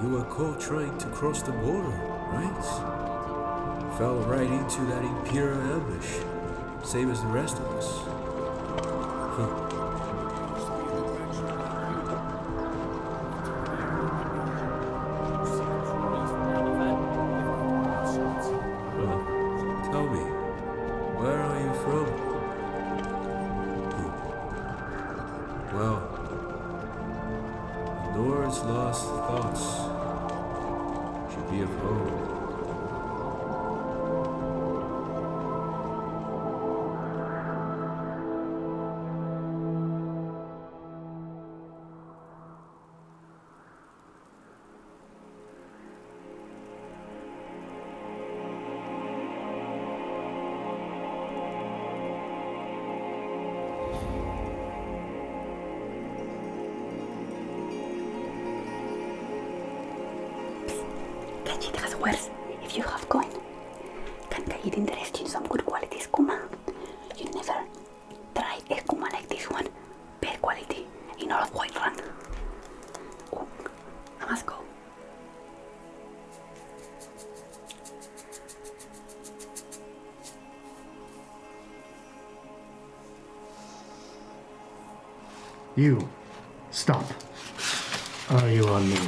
You were caught trying to cross the border, right? Fell right into that Imperial ambush, same as the rest of us. Huh. Tell me, where are you from? Well, the Lord's lost thoughts should be of home. If you have coin, can it interest you in some good quality skooma? You never tried a skooma like this one. Bad quality in all of Whiterun. Oh, I must go. You, stop. Are you on me?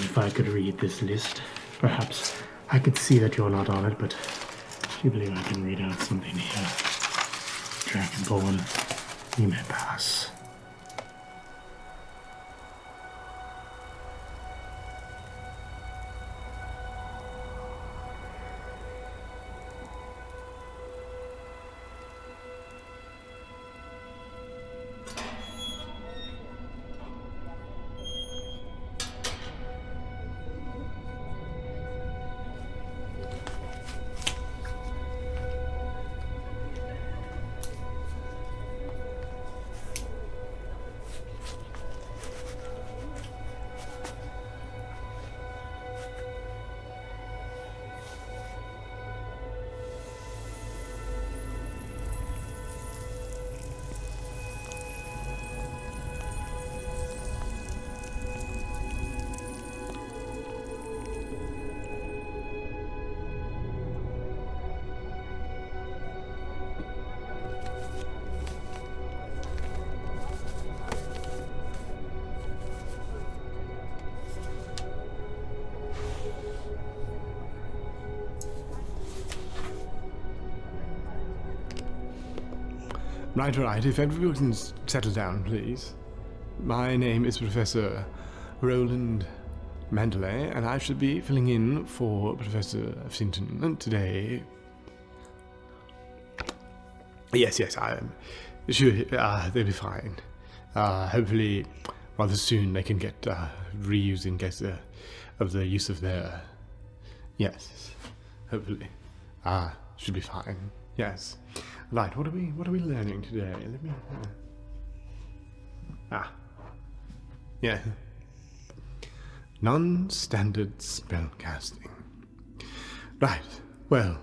If I could read this list, perhaps I could see that you're not on it, but do you believe I can read out something here? Dragonborn, you may pass. Right, if everyone can settle down, please. My name is Professor Roland Manderlay, and I should be filling in for Professor Fenton today. Yes, I am sure they'll be fine. Hopefully, rather soon they can get reusing of the use of their... Yes, hopefully. Should be fine. Yes. Right, what are we learning today? Let me... Yeah. Non-standard spellcasting. Right, well,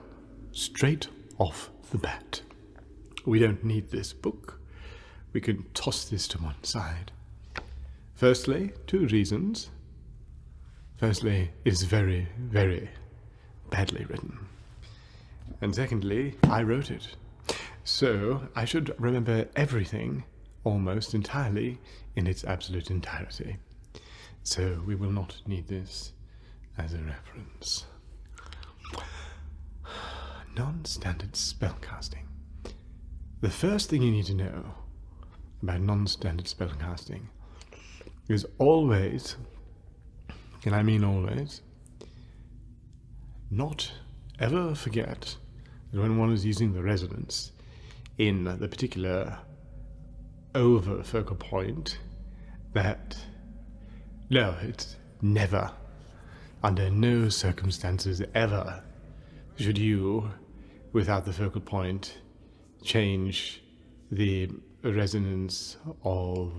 straight off the bat. We don't need this book. We can toss this to one side. Firstly, 2 reasons. Firstly, it's very, very badly written. And secondly, I wrote it. So, I should remember everything almost entirely in its absolute entirety. So, we will not need this as a reference. Non-standard spellcasting. The first thing you need to know about non-standard spellcasting is always, and I mean always, not ever forget that when one is using the resonance in the particular over focal point, that no, it's never, under no circumstances ever, should you, without the focal point, change the resonance of...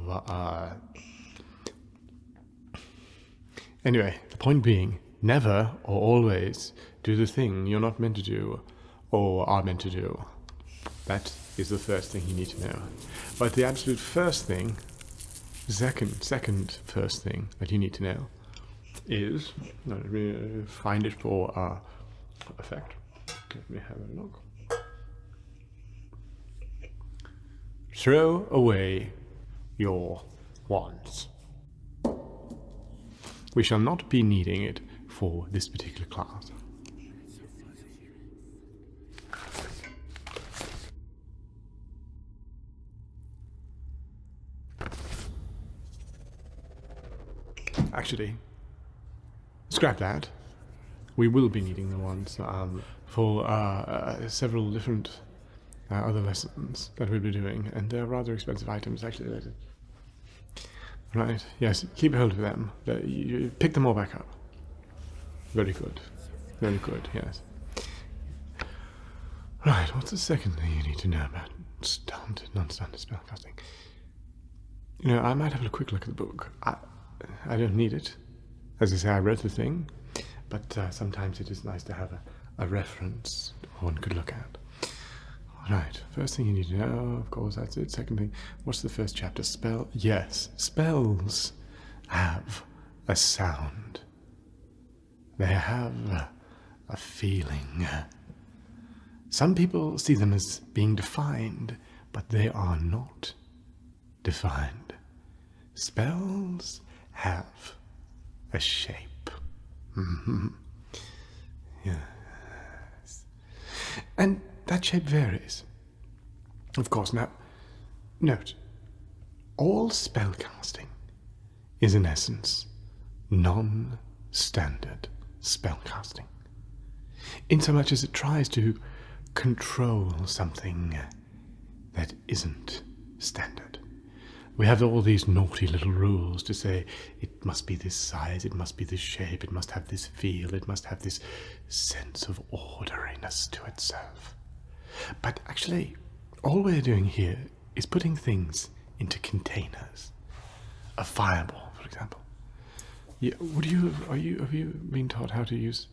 Anyway, the point being, never or always do the thing you're not meant to do or are meant to do. That is the first thing you need to know. But the absolute first thing second first thing that you need to know is, let me find it for effect. Let me have a look. Throw away your wands. We shall not be needing it for this particular class. Actually, scrap that. We will be needing the ones for several different other lessons that we'll be doing, and they're rather expensive items, actually. Right, yes, keep hold of them. You pick them all back up. Very good. Very good, yes. Right, what's the second thing you need to know about non-standard spellcasting? You know, I might have a quick look at the book. I don't need it. As I say, I read the thing, but sometimes it is nice to have a reference one could look at. Right, first thing you need to know, of course, that's it. Second thing, what's the first chapter? Spell? Yes, spells have a sound. They have a feeling. Some people see them as being defined, but they are not defined. Spells have a shape. Mm-hmm. Yes. And that shape varies. Of course, now, note, all spellcasting is in essence non-standard spellcasting, insomuch as it tries to control something that isn't standard. We have all these naughty little rules to say it must be this size, it must be this shape, it must have this feel, it must have this sense of orderliness to itself. But actually, all we're doing here is putting things into containers. A fireball, for example. Yeah, have you been taught how to use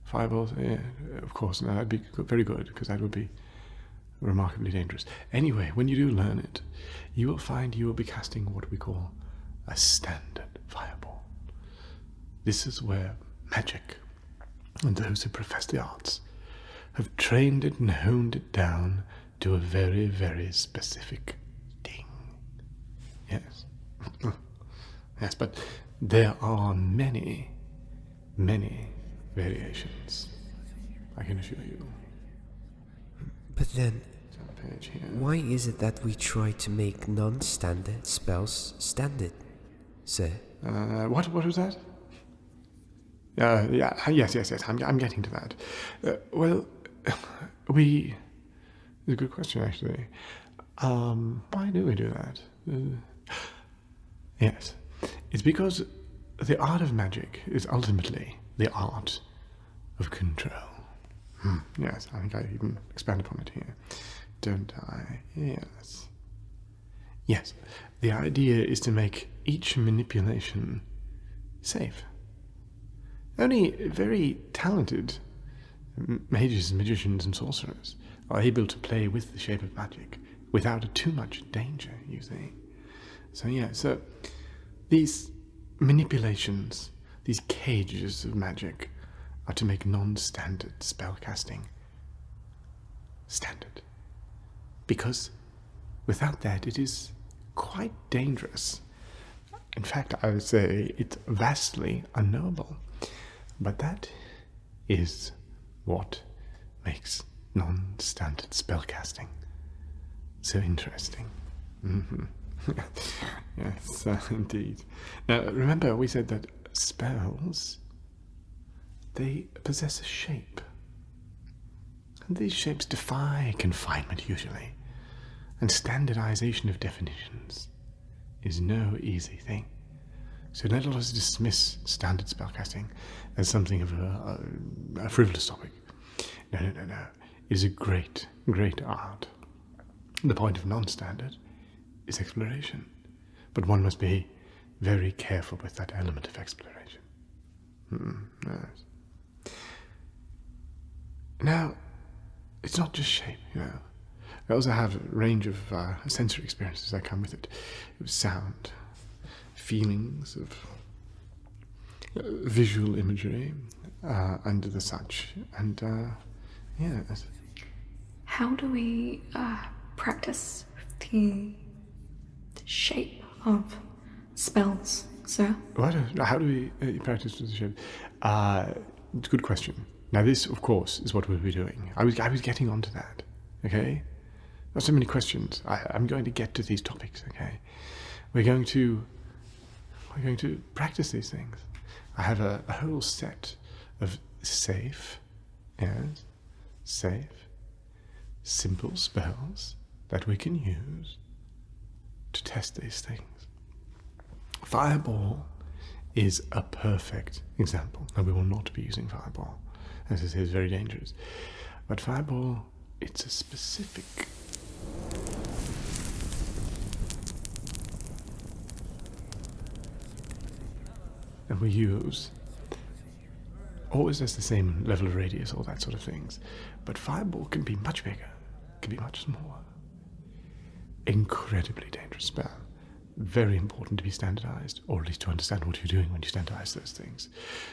fireballs? Yeah, of course, no, that'd be very good, because that would be remarkably dangerous. Anyway, when you do learn it, you will find you will be casting what we call a standard fireball. This is where magic and those who profess the arts have trained it and honed it down to a very, very specific thing. Yes. Yes, but there are many, many variations, I can assure you. But then, why is it that we try to make non-standard spells standard, sir? What was that? Yes. I'm getting to that. It's a good question, actually. Why do we do that? Yes, it's because the art of magic is ultimately the art of control. Yes, I think I even expand upon it here, don't I? Yes. Yes, the idea is to make each manipulation safe. Only very talented mages, magicians, and sorcerers are able to play with the shape of magic without too much danger, you see. So these manipulations, these cages of magic, are to make non-standard spellcasting standard. Because without that, it is quite dangerous. In fact, I would say it's vastly unknowable. But that is what makes non-standard spellcasting so interesting. Mm-hmm. Yes, indeed. Now, remember we said that spells, they possess a shape. And these shapes defy confinement usually. And standardization of definitions is no easy thing. So don't let us dismiss standard spellcasting as something of a frivolous topic. No. It is a great, great art. The point of non-standard is exploration. But one must be very careful with that element of exploration. Yes. Now, it's not just shape, you know. I also have a range of sensory experiences that come with it. Sound, feelings, of visual imagery, and the such. And yeah. How do we practice the shape of spells, sir? How do we practice the shape? It's a good question. Now this, of course, is what we'll be doing. I was getting onto that, okay? Not so many questions. I'm going to get to these topics, okay? We're going to practice these things. I have a whole set of safe, simple spells that we can use to test these things. Fireball is a perfect example. Now, we will not be using Fireball, as it is very dangerous. But Fireball, it's a specific... and we use... always has the same level of radius, all that sort of things. But Fireball can be much bigger, can be much smaller. Incredibly dangerous spell. Very important to be standardized, or at least to understand what you're doing when you standardize those things.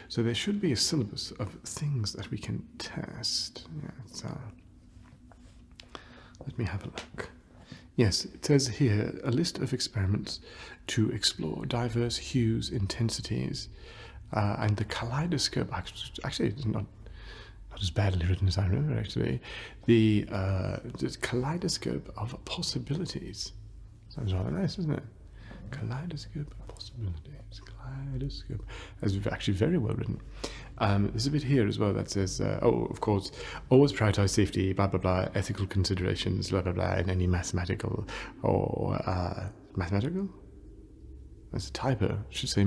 So there should be a syllabus of things that we can test. Yeah, let me have a look. Yes, it says here, a list of experiments to explore diverse hues, intensities, and the kaleidoscope. Actually, it's not as badly written as I remember, actually. The kaleidoscope of possibilities. Sounds rather nice, doesn't it? Kaleidoscope of possibilities. Kaleidoscope. That's actually very well written. There's a bit here as well that says, of course, always prioritize safety, blah, blah, blah, ethical considerations, blah, blah, blah, in any mathematical or... mathematical? That's a typo. It should say...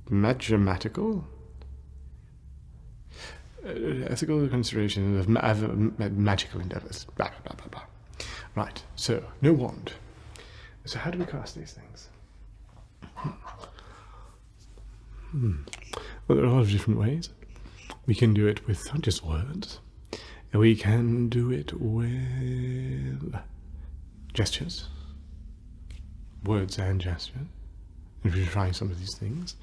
mathematical? Ethical consideration of magical endeavors. Blah, blah, blah, blah, blah. Right, so, no wand. So how do we cast these things? Well, there are a lot of different ways. We can do it with just words. We can do it with gestures. Words and gestures. If you're trying some of these things.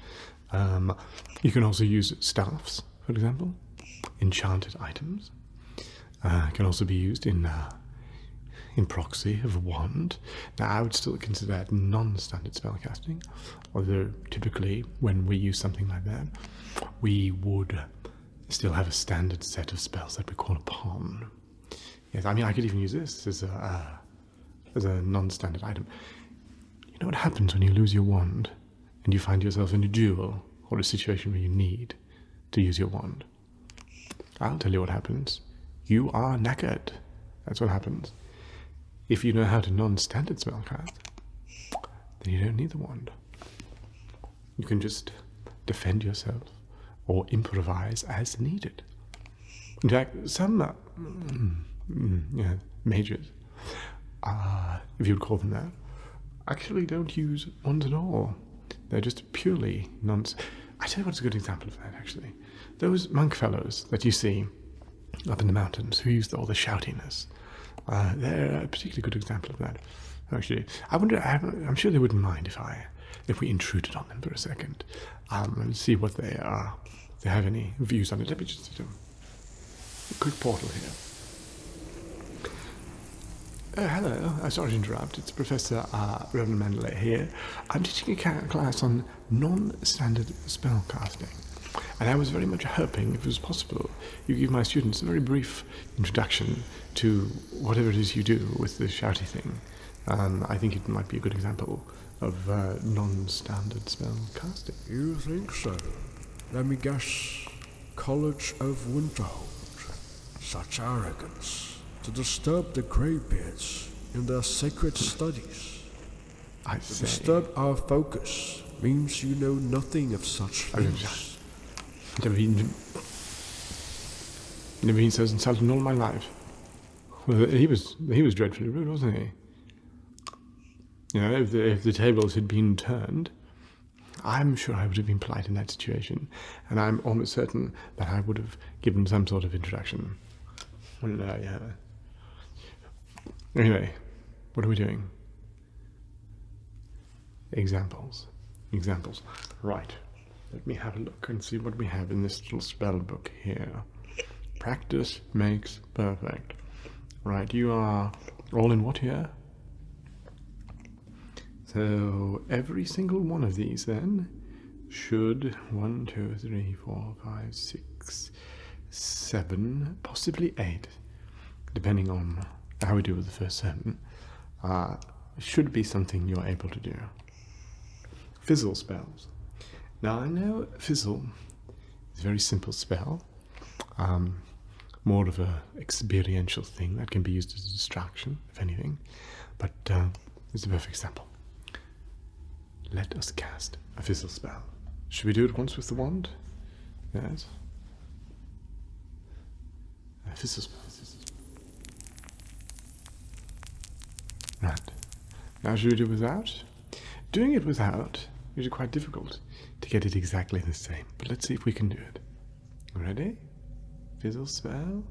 You can also use staffs, for example. Enchanted items. Can also be used in proxy of a wand. Now, I would still consider that non-standard spellcasting, although typically when we use something like that, we would still have a standard set of spells that we call upon. Yes, I mean, I could even use this as a non-standard item. You know what happens when you lose your wand and you find yourself in a duel or a situation where you need to use your wand? I'll tell you what happens. You are knackered. That's what happens. If you know how to non-standard spellcast, then you don't need the wand. You can just defend yourself or improvise as needed. In fact, some mages, if you'd call them that, actually don't use wands at all. They're just purely I tell you what's a good example of that, actually. Those monk fellows that you see up in the mountains who use all the shoutiness, they're a particularly good example of that. Actually, I wonder, I'm sure they wouldn't mind if we intruded on them for a second, and see what they are. If they have any views on it. Let me just do a quick portal here. Hello, sorry to interrupt. It's Professor Reverend Manderlay here. I'm teaching a class on non-standard spellcasting, and I was very much hoping, if it was possible, you give my students a very brief introduction to whatever it is you do with the shouty thing. I think it might be a good example of non-standard spellcasting. You think so? Let me guess. College of Winterhold. Such arrogance. To disturb the Greybeards in their sacred studies. I To say... disturb our focus means you know nothing of such things. Never been so insulted in all my life. Well, he was dreadfully rude, wasn't he? You know, if the tables had been turned, I'm sure I would have been polite in that situation, and I'm almost certain that I would have given some sort of introduction. Well, yeah. Anyway, what are we doing? Examples. Right. Let me have a look and see what we have in this little spell book here. Practice makes perfect. Right, you are all in what here? So every single one of these then should 1, 2, 3, 4, 5, 6, 7, possibly 8, depending on how we do with the first 7, should be something you're able to do. Fizzle Spells. Now I know Fizzle is a very simple spell, more of a experiential thing that can be used as a distraction, if anything, but it's a perfect example. Let us cast a Fizzle Spell. Should we do it once with the wand? Yes. A Fizzle Spell. Right. Now should we do it without? Doing it without is quite difficult to get it exactly the same, but let's see if we can do it. Ready? Fizzle Spell.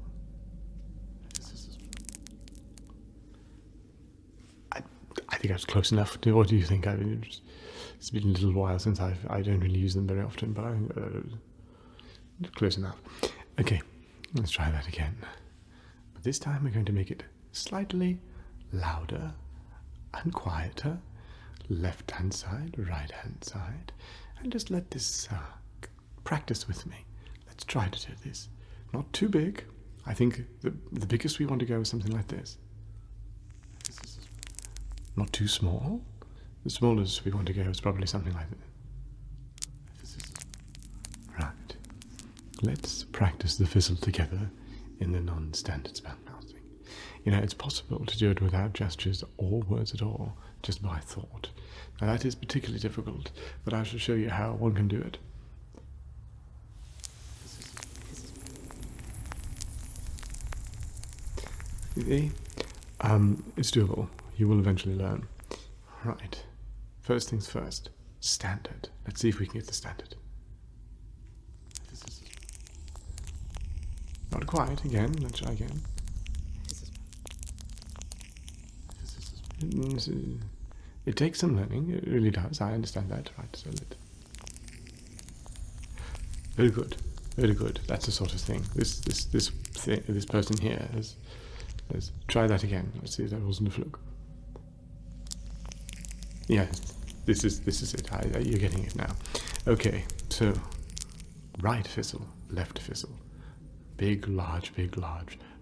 I think I was close enough. What do you think? It's been a little while since I don't really use them very often, but close enough. Okay, let's try that again. But this time we're going to make it slightly louder and quieter. Left hand side, right hand side, and just let this practice with me. Let's try to do this. Not too big. I think the biggest we want to go is something like this. Not too small. The smallest we want to go is probably something like this. Right. Let's practice the fizzle together in the non-standard spellcasting. You know, it's possible to do it without gestures or words at all, just by thought. Now that is particularly difficult, but I shall show you how one can do it. See? It's doable. You will eventually learn. Right. First things first. Standard. Let's see if we can get the standard. Not quite. Again. Let's try again. It takes some learning. It really does. I understand that. Right. So very good. Very good. That's the sort of thing. This person here has. Let's try that again. Let's see if that wasn't a fluke. Yes, this is it. You're getting it now. Okay, so right fizzle, left fizzle, big, large,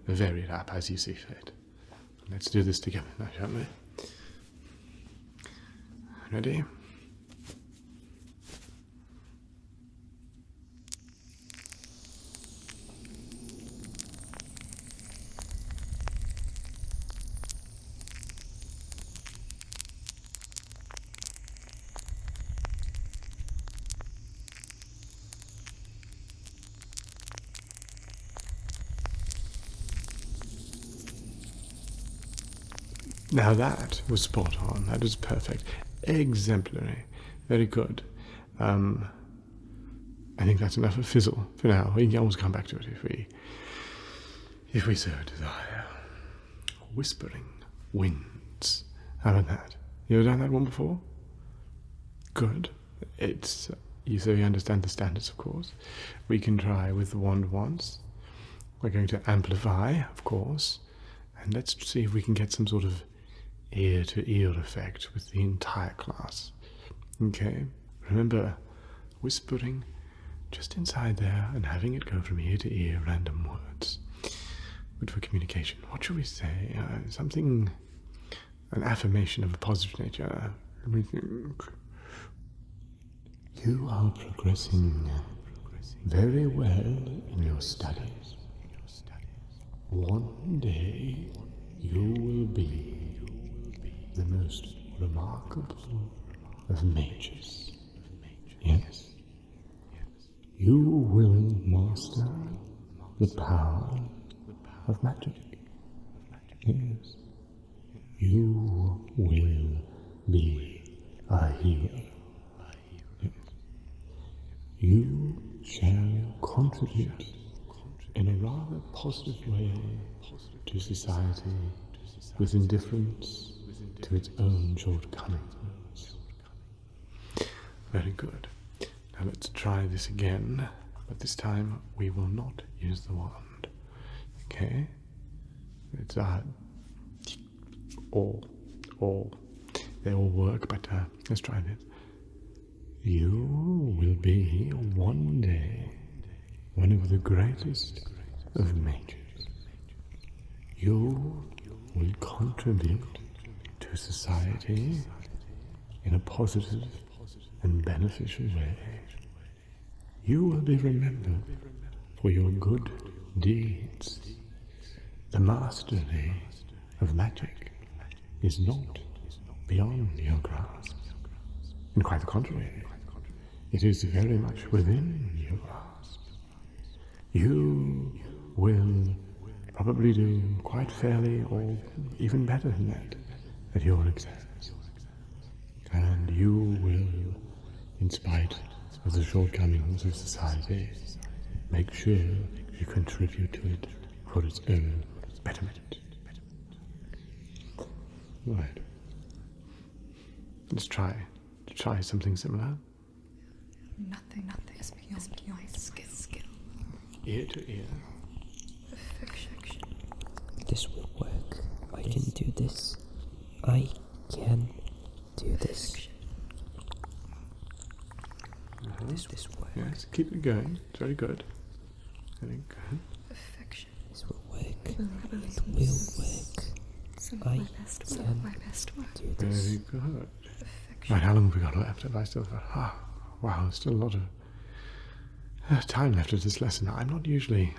vary it up as you see fit. Let's do this together now, shall we? Ready? Now that was spot on. That was perfect. Exemplary. Very good. I think that's enough of fizzle for now. We can always come back to it if we so desire. Whispering winds. How about that? You ever done that one before? Good. It's so you understand the standards, of course. We can try with the wand once. We're going to amplify, of course, and let's see if we can get some sort of ear-to-ear effect with the entire class. Okay, remember whispering just inside there and having it go from ear to ear, random words. Good for communication. What should we say? Something, an affirmation of a positive nature. Let me think. You are progressing very well in your studies. One day you will be the most remarkable of mages. Yes. You will master the power of magic. Yes. You will be a hero. Yes. You shall contribute in a rather positive way to society with indifference to its own shortcomings. Very good. Now let's try this again, but this time we will not use the wand. Okay? It's all. They all work, but let's try this. You will be one day one of the greatest of mages. You will contribute to society in a positive and beneficial way. You will be remembered for your good deeds. The mastery of magic is not beyond your grasp. And quite the contrary, it is very much within your grasp. You will probably do quite fairly, or even better than that, at your exams. And you will, in spite of the shortcomings of society, make sure you contribute to it for its own betterment. Right. Let's try something similar. Nothing is beyond my skill. Ear to ear. Perfection. This will work. I can do this. I can do this. This work. Yes, keep it going. It's very good. Very good. Perfection. This will work. I believe It will work. some I of my best work. do this. Very good. Perfection. Right, how long have we got left? Have I still got... wow, there's still a lot of time left of this lesson. I don't usually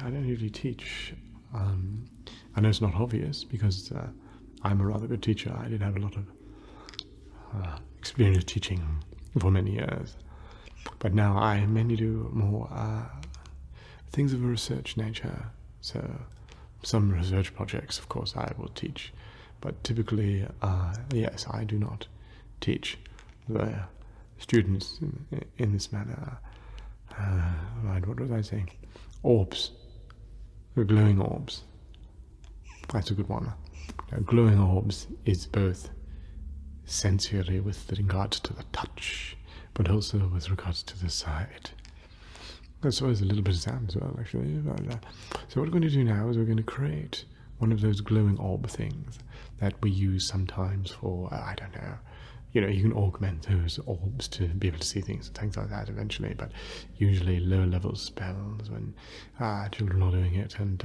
teach. I know it's not obvious because I'm a rather good teacher. I did have a lot of experience teaching for many years. But now I mainly do more things of a research nature. So some research projects, of course, I will teach. But typically, yes, I do not teach the students in this manner. Right, what was I saying? Orbs. The glowing orbs. That's a good one. Now, glowing orbs is both sensually with regards to the touch, but also with regards to the sight. That's always a little bit of sound as well, actually. So what we're going to do now is we're going to create one of those glowing orb things that we use sometimes for, I don't know, you can augment those orbs to be able to see things and things like that eventually, but usually lower level spells when children are doing it, and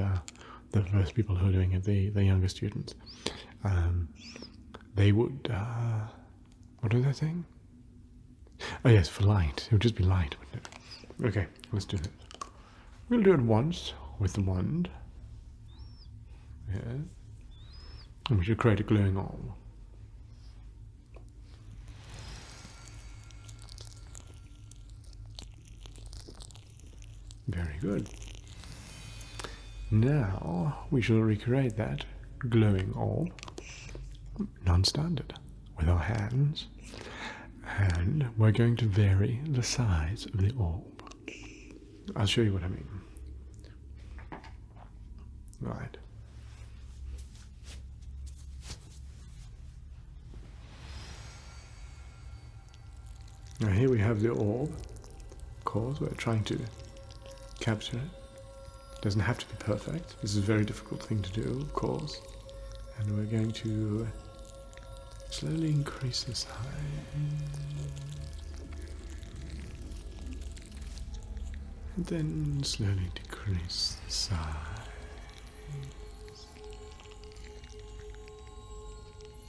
the first people who are doing it, the younger students, they would, what was I saying? Oh yes, for light. It would just be light, wouldn't it? Okay, let's do it. We'll do it once with the wand. Yeah. And we should create a glowing orb. Very good. Now we shall recreate that glowing orb, non-standard, with our hands, and we're going to vary the size of the orb. I'll show you what I mean. Right. Now here we have the orb. Of course, we're trying to capture it. Doesn't have to be perfect. This is a very difficult thing to do, of course. And we're going to slowly increase the size. And then slowly decrease the size.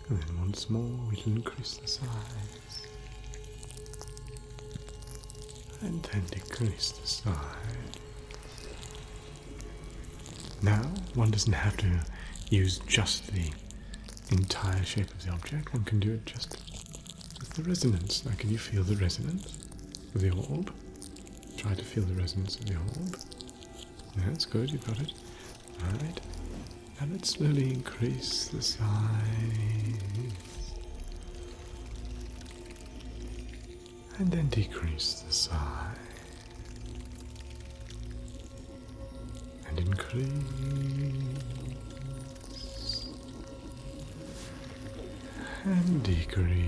And then once more we can increase the size. And then decrease the size. Now, one doesn't have to use just the entire shape of the object. One can do it just with the resonance. Now, can you feel the resonance of the orb? Try to feel the resonance of the orb. Yeah, that's good, you've got it. Right. Now let's slowly increase the size. And then decrease the size. And increase. And decrease.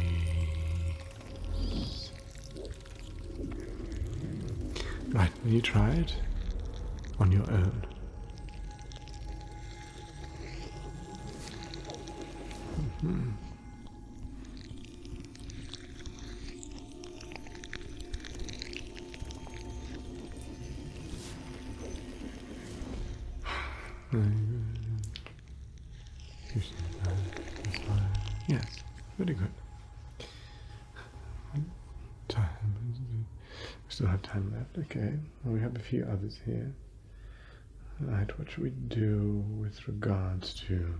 and you try it on your own. Mm-hmm. Yes, very good. Time. We still have time left. Okay, well, we have a few others here. Right, what should we do with regards to...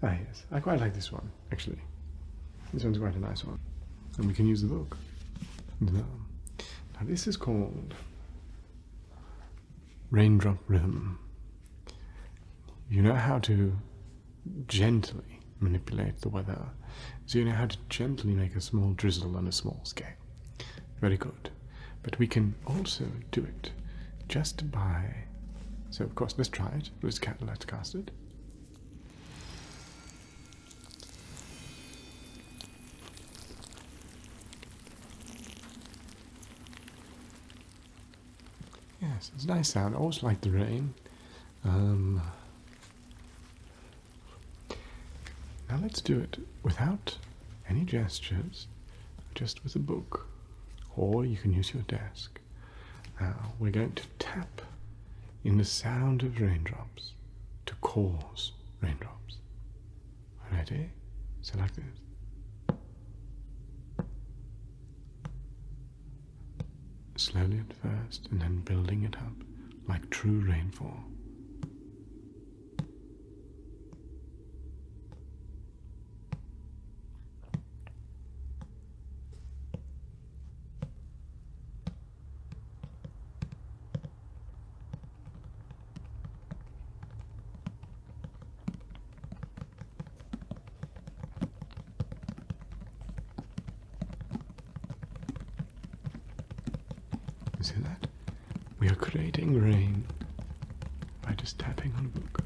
yes, I quite like this one, actually. This one's quite a nice one. And we can use the book. Now, this is called Raindrop Rythm. You know how to gently manipulate the weather. So you know how to gently make a small drizzle on a small scale. Very good. But we can also do it just by... So of course, let's try it. Let's cast it. Yes, it's a nice sound. I always like the rain. Now let's do it without any gestures, just with a book, or you can use your desk. Now we're going to tap in the sound of raindrops to cause raindrops. Ready? So like this. Slowly at first, and then building it up like true rainfall. See that? We are creating rain by just tapping on a book.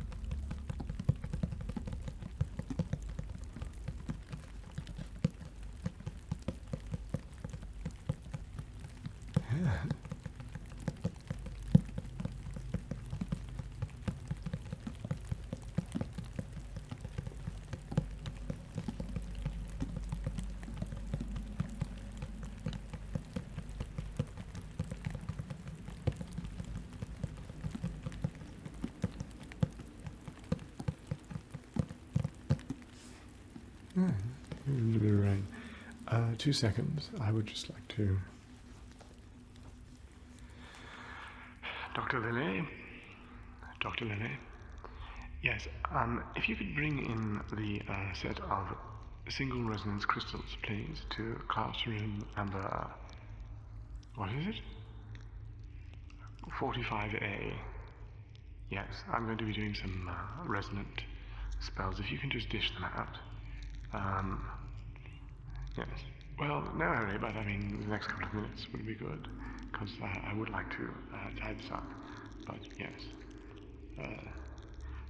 Yeah. A little bit of rain. 2 seconds. I would just like to... Dr. Lily? Dr. Lily? Yes, if you could bring in the set of single resonance crystals, please, to classroom number... What is it? 45A. Yes, I'm going to be doing some resonant spells. If you can just dish them out. Yes. Well, no hurry, but I mean, the next couple of minutes would be good, because I would like to tie this up. But yes.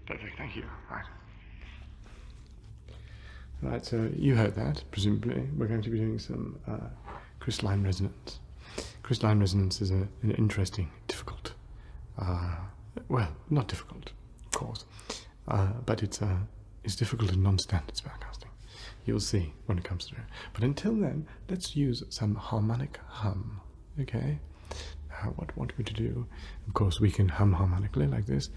Perfect, thank you. Right. Right, so you heard that, presumably. We're going to be doing some crystalline resonance. Crystalline resonance is an interesting, difficult, well, not difficult, of course, but it's difficult in non-standard spellcasting. You'll see when it comes through. But until then, let's use some harmonic hum, okay? Now, what we want to do, of course, we can hum harmonically like this.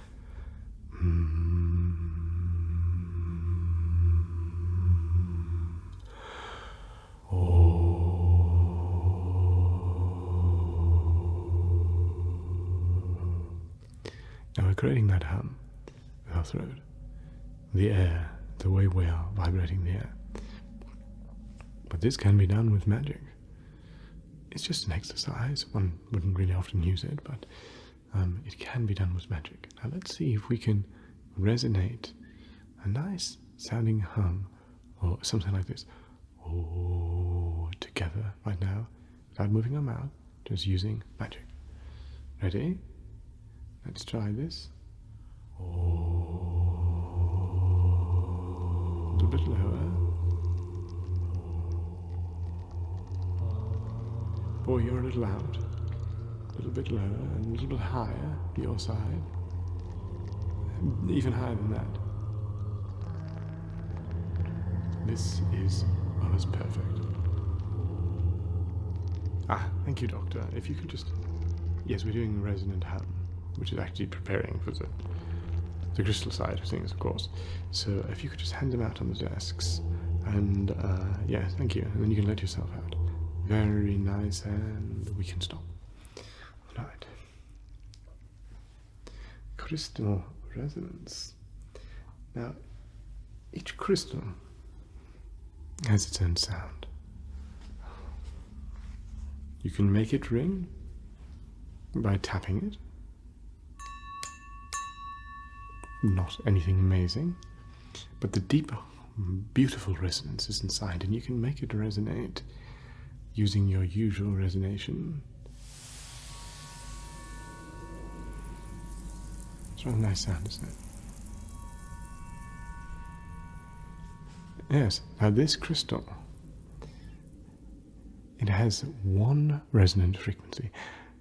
Now we're creating that hum with our throat. The air, the way we are vibrating the air. But this can be done with magic. It's just an exercise. One wouldn't really often use it, but it can be done with magic. Now let's see if we can resonate a nice sounding hum, or something like this. Oh, together right now, without moving our mouth, just using magic. Ready? Let's try this. Oh, a little bit lower. Boy, you're a little loud. little bit lower and a little bit higher, your side. Even higher than that. This is almost perfect. Thank you, Doctor. If you could just... Yes, we're doing resonant hum, which is actually preparing for the crystal side of things, of course. So if you could just hand them out on the desks. And, yeah, thank you. And then you can let yourself out. Very nice, and we can stop. Right. Crystal resonance. Now, each crystal has its own sound. You can make it ring by tapping it. Not anything amazing, but the deep, beautiful resonance is inside, and you can make it resonate using your usual resonation. It's a really nice sound, isn't it? Yes, now this crystal, it has one resonant frequency.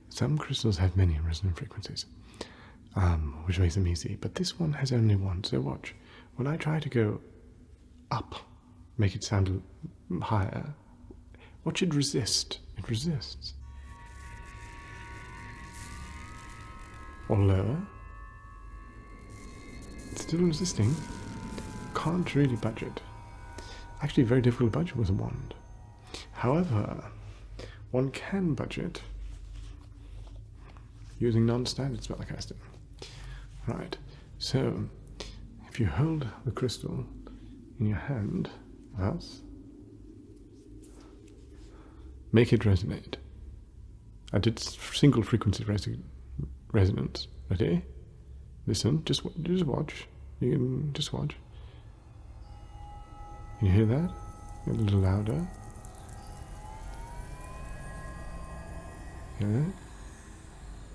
Some crystals have many resonant frequencies, which makes them easy, but this one has only one. So watch, when I try to go up, make it sound higher, watch it resist. It resists. Or lower. It's still resisting. Can't really budge it. Actually, very difficult to budget with a wand. However, one can budget using non-standard spellcasting. Right, so if you hold the crystal in your hand, thus, make it resonate. I did single frequency resonance. Ready? Listen, just watch. You can just watch. Can you hear that? A little louder. Yeah.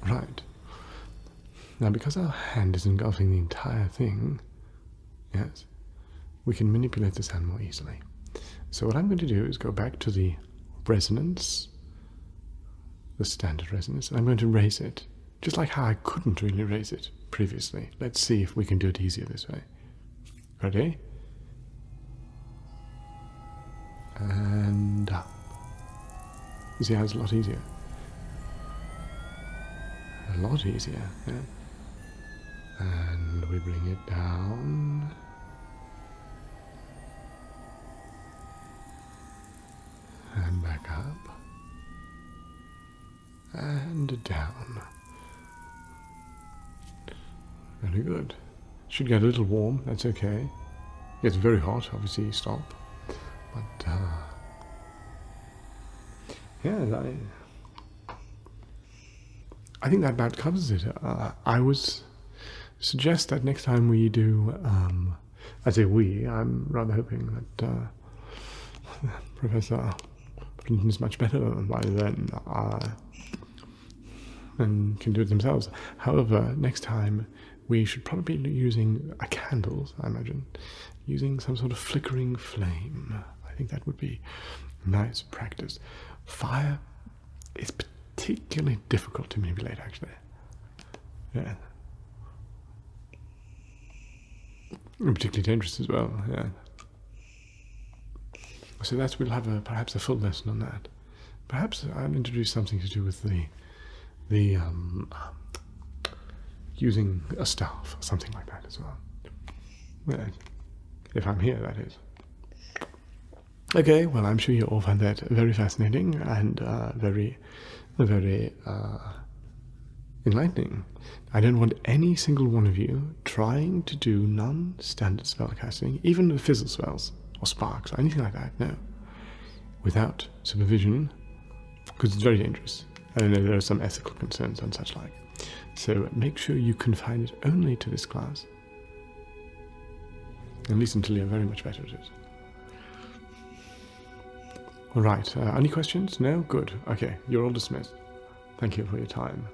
Right. Now, because our hand is engulfing the entire thing, yes, we can manipulate the sound more easily. So what I'm going to do is go back to the resonance, the standard resonance, and I'm going to raise it, just like how I couldn't really raise it previously. Let's see if we can do it easier this way. Ready? And up. You see how it's a lot easier? A lot easier, yeah. And we bring it down. And back up. And down. Very good. Should get a little warm, that's okay. Gets very hot, obviously stop. But, yeah, I think that about covers it. I would suggest that next time we do, I say we, I'm rather hoping that Professor Clinton is much better by then and can do it themselves. However, next time we should probably be using a candle, I imagine, using some sort of flickering flame. I think that would be nice practice. Fire is particularly difficult to manipulate, actually. Yeah. And particularly dangerous as well, yeah. So we'll have perhaps a full lesson on that. Perhaps I'll introduce something to do with the using a staff or something like that as well. Yeah. If I'm here, that is. Okay, well, I'm sure you all find that very fascinating and very enlightening. I don't want any single one of you trying to do non-standard spellcasting, even the Fizzle Spells or Sparks or anything like that, no. Without supervision, because it's very dangerous. I know there are some ethical concerns and such like. So make sure you confine it only to this class. At least until you're very much better at it. All right, any questions? No? Good. Okay, you're all dismissed. Thank you for your time.